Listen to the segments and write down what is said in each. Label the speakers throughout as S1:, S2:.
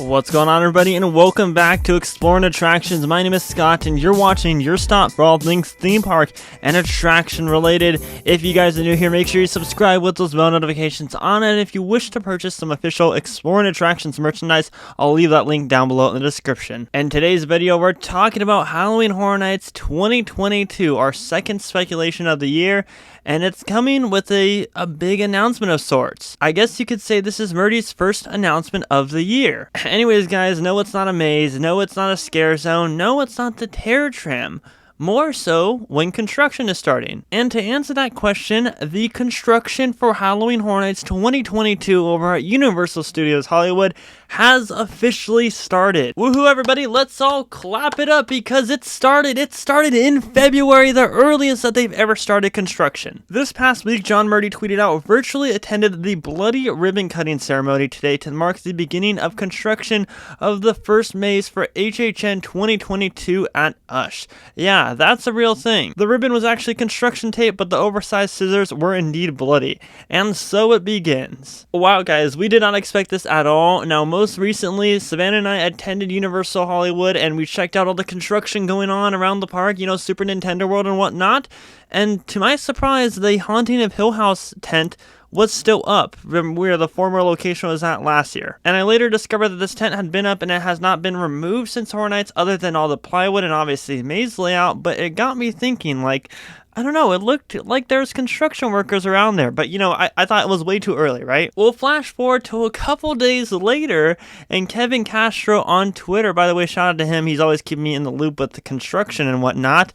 S1: What's going on, everybody, and welcome back to Exploring Attractions. My name is Scott, and you're watching your stop for all things theme park and attraction related. If you guys are new here, make sure you subscribe with those bell notifications on, and if you wish to purchase some official Exploring Attractions merchandise, I'll leave that link down below in the description. In today's video, we're talking about Halloween Horror Nights 2022, our second speculation of the year, and it's coming with a big announcement of sorts. I guess you could say this is Murdy's first announcement of the year. Anyways, guys, no, it's not a maze. No, it's not a scare zone. No, it's not the terror tram. More so when construction is starting. And to answer that question, the construction for Halloween Horror Nights 2022 over at Universal Studios Hollywood has officially started. Woohoo, everybody, let's all clap it up because it started. It started in February, the earliest that they've ever started construction. This past week, John Murdy tweeted out, virtually attended the bloody ribbon cutting ceremony today to mark the beginning of construction of the first maze for HHN 2022 at USH. Yeah, that's a real thing. The ribbon was actually construction tape, but the oversized scissors were indeed bloody. And so it begins. Wow, guys, we did not expect this at all. Now, most recently, Savannah and I attended Universal Hollywood, and we checked out all the construction going on around the park, you know, Super Nintendo World and whatnot. And to my surprise, the Haunting of Hill House tent was still up from where the former location was at last year. And I later discovered that this tent had been up and it has not been removed since Horror Nights, other than all the plywood and obviously maze layout. But it got me thinking, like, I don't know, it looked like there's construction workers around there, but you know, I thought it was way too early, right? We'll flash forward to a couple days later, and Kevin Castro on Twitter, by the way, shout out to him, he's always keeping me in the loop with the construction and whatnot,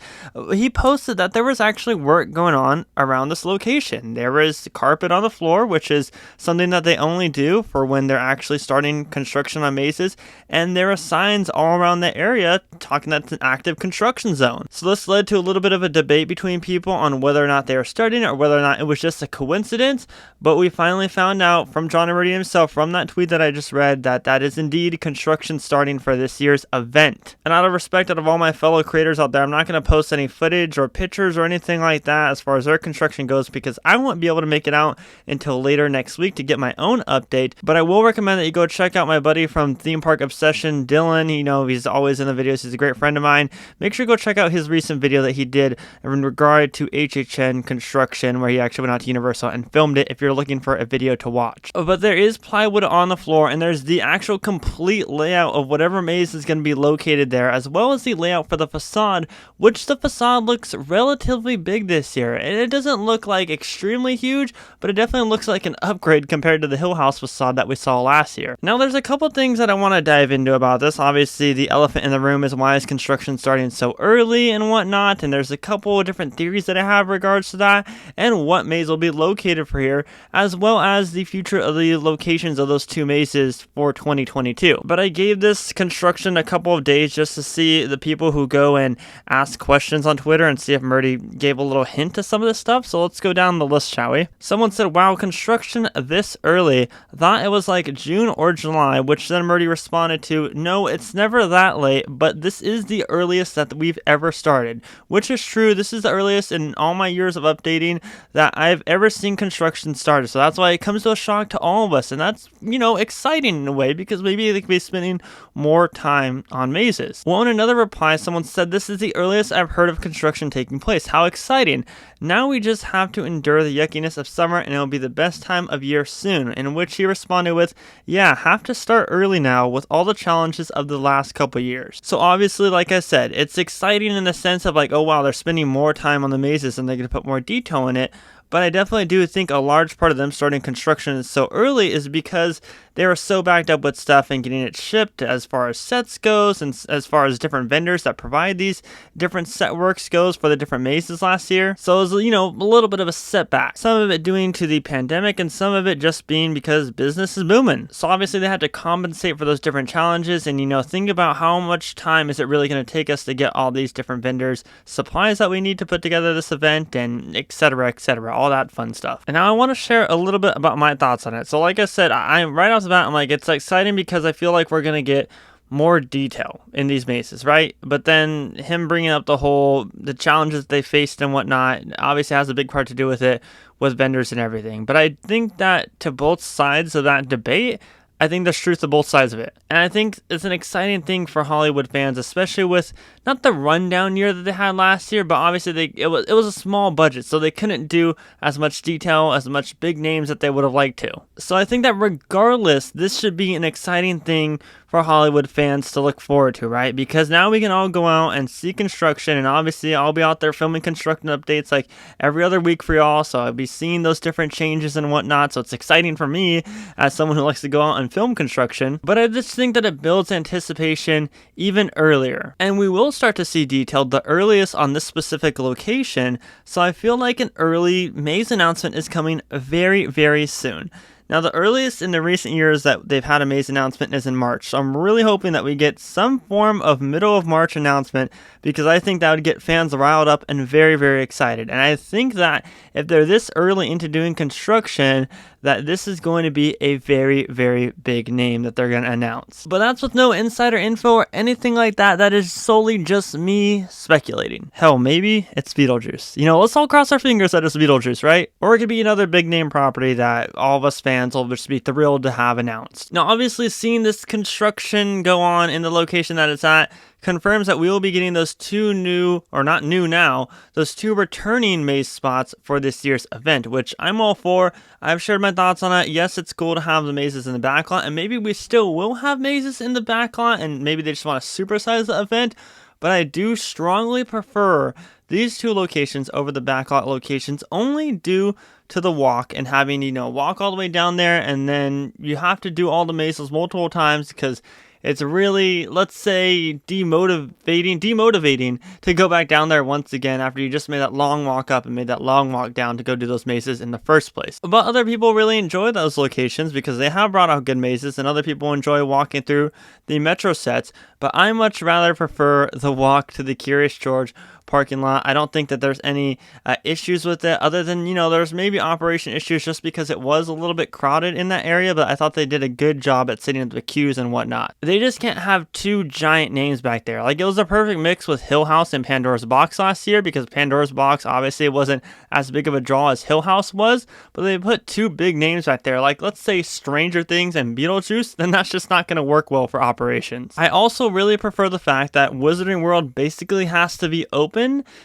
S1: he posted that there was actually work going on around this location. There was carpet on the floor, which is something that they only do for when they're actually starting construction on mazes, and there are signs all around the area talking that it's an active construction zone. So this led to a little bit of a debate between people on whether or not they were starting it or whether or not it was just a coincidence, but we finally found out from John Murdy himself from that tweet that I just read that is indeed construction starting for this year's event. And out of respect out of all my fellow creators out there, I'm not going to post any footage or pictures or anything like that as far as their construction goes because I won't be able to make it out until later next week to get my own update, but I will recommend that you go check out my buddy from Theme Park Obsession, Dylan. You know, he's always in the videos. He's a great friend of mine. Make sure to go check out his recent video that he did in regard to HHN construction, where he actually went out to Universal and filmed it if you're looking for a video to watch. But there is plywood on the floor, and there's the actual complete layout of whatever maze is going to be located there, as well as the layout for the facade, which the facade looks relatively big this year. And it doesn't look like extremely huge, but it definitely looks like an upgrade compared to the Hill House facade that we saw last year. Now, there's a couple things that I want to dive into about this. Obviously, the elephant in the room is why is construction starting so early and whatnot, and there's a couple of different theories that I have regards to that and what maze will be located for here, as well as the future of the locations of those two mazes for 2022. But I gave this construction a couple of days just to see the people who go and ask questions on Twitter and see if Murdy gave a little hint to some of this stuff. So let's go down the list, shall we? Someone said, wow, construction this early. Thought it was like June or July, which then Murdy responded to, no, it's never that late, but this is the earliest that we've ever started, which is true. This is the earliest in all my years of updating that I've ever seen construction started. So that's why it comes to a shock to all of us. And that's, you know, exciting in a way because maybe they could be spending more time on mazes. Well, in another reply, someone said, this is the earliest I've heard of construction taking place. How exciting. Now we just have to endure the yuckiness of summer and it'll be the best time of year soon. In which he responded with, yeah, have to start early now with all the challenges of the last couple years. So obviously, like I said, it's exciting in the sense of like, oh wow, they're spending more time on the mazes and they're going to put more detail in it. But I definitely do think a large part of them starting construction so early is because they were so backed up with stuff and getting it shipped as far as sets goes and as far as different vendors that provide these different set works goes for the different mazes last year. So it was, you know, a little bit of a setback. Some of it due to the pandemic and some of it just being because business is booming. So obviously they had to compensate for those different challenges and, you know, think about how much time is it really going to take us to get all these different vendors, supplies that we need to put together this event, and et cetera, all that fun stuff. And now I want to share a little bit about my thoughts on it. So like I said, I'm right off the bat, I'm like, it's exciting because I feel like we're going to get more detail in these mazes, right? But then him bringing up the challenges they faced and whatnot, obviously has a big part to do with it, with vendors and everything. But I think that to both sides of that debate, I think there's truth to both sides of it. And I think it's an exciting thing for Hollywood fans, especially with not the rundown year that they had last year, but obviously it was a small budget, so they couldn't do as much detail, as much big names that they would have liked to. So I think that regardless, this should be an exciting thing for Hollywood fans to look forward to, right? Because now we can all go out and see construction, and obviously I'll be out there filming construction updates like every other week for y'all, so I'll be seeing those different changes and whatnot, so it's exciting for me as someone who likes to go out and film construction. But I just think that it builds anticipation even earlier, and we will start to see detailed the earliest on this specific location, so I feel like an early maze announcement is coming very, very soon. Now, the earliest in the recent years that they've had a maze announcement is in March, so I'm really hoping that we get some form of middle of March announcement, because I think that would get fans riled up and very, very excited. And I think that if they're this early into doing construction, that this is going to be a very, very big name that they're going to announce. But that's with no insider info or anything like that. That is solely just me speculating. Hell, maybe it's Beetlejuice. You know, let's all cross our fingers that it's Beetlejuice, right? Or it could be another big name property that all of us fans will just be thrilled to have announced. Now, obviously, seeing this construction go on in the location that it's at confirms that we will be getting those two new, or not new now, those two returning maze spots for this year's event, which I'm all for. I've shared my thoughts on it. Yes, it's cool to have the mazes in the backlot, and maybe we still will have mazes in the backlot, and maybe they just want to supersize the event, but I do strongly prefer these two locations over the backlot locations, only due to the walk and having, walk all the way down there, and then you have to do all the mazes multiple times because it's really, let's say, demotivating to go back down there once again after you just made that long walk up and made that long walk down to go do those mazes in the first place. But other people really enjoy those locations because they have brought out good mazes, and other people enjoy walking through the metro sets, but I much rather prefer the walk to the Curious George parking lot. I don't think that there's any issues with it, other than, there's maybe operation issues just because it was a little bit crowded in that area, but I thought they did a good job at setting up the queues and whatnot. They just can't have two giant names back there. Like, it was a perfect mix with Hill House and Pandora's Box last year, because Pandora's Box obviously wasn't as big of a draw as Hill House was, but they put two big names back there, like, let's say Stranger Things and Beetlejuice, then that's just not going to work well for operations. I also really prefer the fact that Wizarding World basically has to be open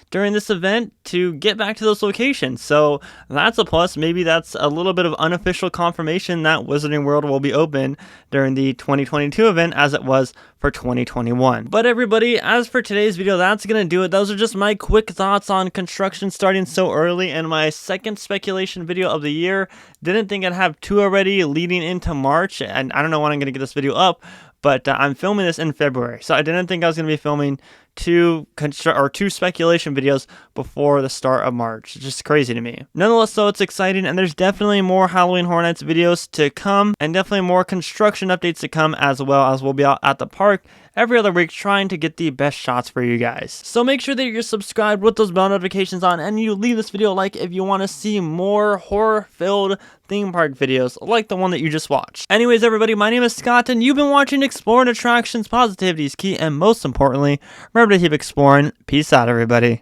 S1: during this event to get back to those locations, so that's a plus. Maybe that's a little bit of unofficial confirmation that Wizarding World will be open during the 2022 event as it was for 2021. But everybody, as for today's video, that's gonna do it. Those are just my quick thoughts on construction starting so early, and my second speculation video of the year. Didn't think I'd have two already leading into March, and I don't know when I'm gonna get this video up, but I'm filming this in February, so I didn't think I was going to be filming two speculation videos before the start of March. It's just crazy to me. Nonetheless, though, it's exciting, and there's definitely more Halloween Horror Nights videos to come, and definitely more construction updates to come, as well as we'll be out at the park every other week trying to get the best shots for you guys. So make sure that you're subscribed with those bell notifications on, and you leave this video a like if you want to see more horror-filled theme park videos like the one that you just watched. Anyways, everybody, my name is Scott, and you've been watching Exploring Attractions. Positivity is key, and most importantly, remember to keep exploring. Peace out, everybody.